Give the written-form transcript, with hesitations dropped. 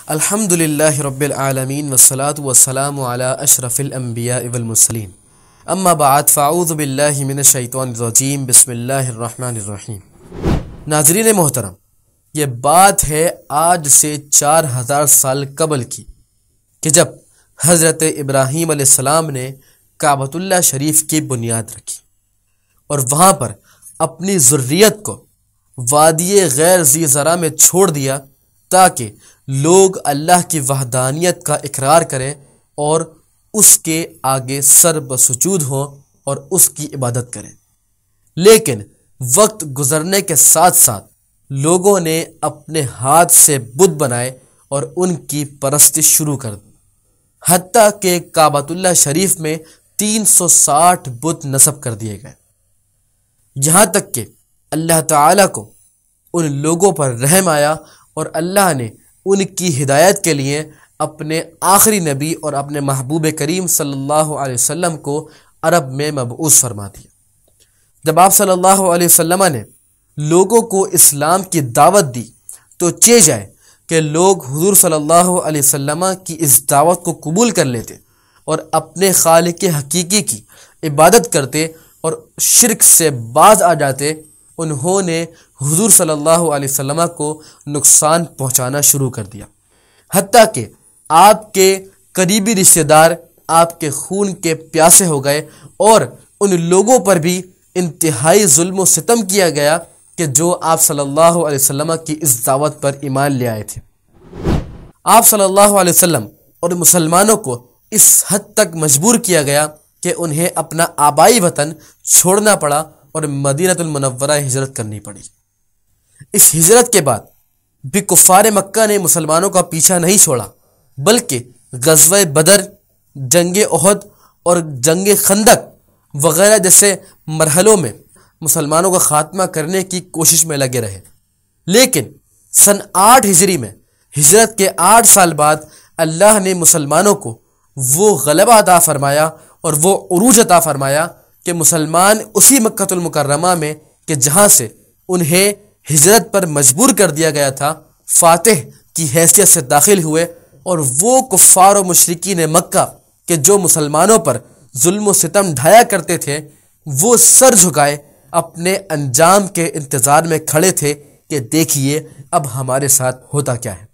الحمد للہ رب العالمین والصلاة والسلام علی اشرف الانبیاء والمرسلین اما بعد فاعوذ باللہ من الشیطان الرجیم بسم اللہ الرحمن الرحیم۔ ناظرین محترم، یہ بات ہے آج سے 4000 سال قبل کی کہ جب حضرت ابراہیم علیہ السلام نے کعبۃ اللہ شریف کی بنیاد رکھی اور وہاں پر اپنی ذریت کو وادی غیر ذی زرع میں چھوڑ دیا تاکہ لوگ اللہ کی وحدانیت کا اقرار کریں اور اس کے آگے سر بسجود ہوں اور اس کی عبادت کریں۔ لیکن وقت گزرنے کے ساتھ ساتھ لوگوں نے اپنے ہاتھ سے بت بنائے اور ان کی پرستش شروع کر دی، حتیٰ کہ کعبۃ اللہ شریف میں 360 بت نصب کر دیے گئے، یہاں تک کہ اللہ تعالیٰ کو ان لوگوں پر رحم آیا اور اللہ نے ان کی ہدایت کے لیے اپنے آخری نبی اور اپنے محبوب کریم صلی اللہ علیہ وسلم کو عرب میں مبعوث فرما دیا۔ جب آپ صلی اللہ علیہ وسلم نے لوگوں کو اسلام کی دعوت دی تو چاہ جائے کہ لوگ حضور صلی اللہ علیہ وسلم کی اس دعوت کو قبول کر لیتے اور اپنے خالق حقیقی کی عبادت کرتے اور شرک سے باز آ جاتے، انہوں نے حضور صلی اللہ علیہ وسلم کو نقصان پہنچانا شروع کر دیا، حتیٰ کہ آپ کے قریبی رشتہ دار آپ کے خون کے پیاسے ہو گئے اور ان لوگوں پر بھی انتہائی ظلم و ستم کیا گیا کہ جو آپ صلی اللہ علیہ وسلم کی اس دعوت پر ایمان لے آئے تھے۔ آپ صلی اللہ علیہ وسلم اور مسلمانوں کو اس حد تک مجبور کیا گیا کہ انہیں اپنا آبائی وطن چھوڑنا پڑا اور مدینہ المنورہ ہجرت کرنی پڑی۔ اس ہجرت کے بعد بھی کفار مکہ نے مسلمانوں کا پیچھا نہیں چھوڑا، بلکہ غزوہ بدر، جنگ احد اور جنگ خندق وغیرہ جیسے مرحلوں میں مسلمانوں کا خاتمہ کرنے کی کوشش میں لگے رہے۔ لیکن سن 8 ہجری میں ہجرت کے 8 سال بعد اللہ نے مسلمانوں کو وہ غلبہ عطا فرمایا اور وہ عروج عطا فرمایا کہ مسلمان اسی مکہ المکرمہ میں کہ جہاں سے انہیں ہجرت پر مجبور کر دیا گیا تھا، فاتح کی حیثیت سے داخل ہوئے، اور وہ کفار و مشرکین مکہ کہ جو مسلمانوں پر ظلم و ستم ڈھایا کرتے تھے، وہ سر جھکائے اپنے انجام کے انتظار میں کھڑے تھے کہ دیکھیے اب ہمارے ساتھ ہوتا کیا ہے۔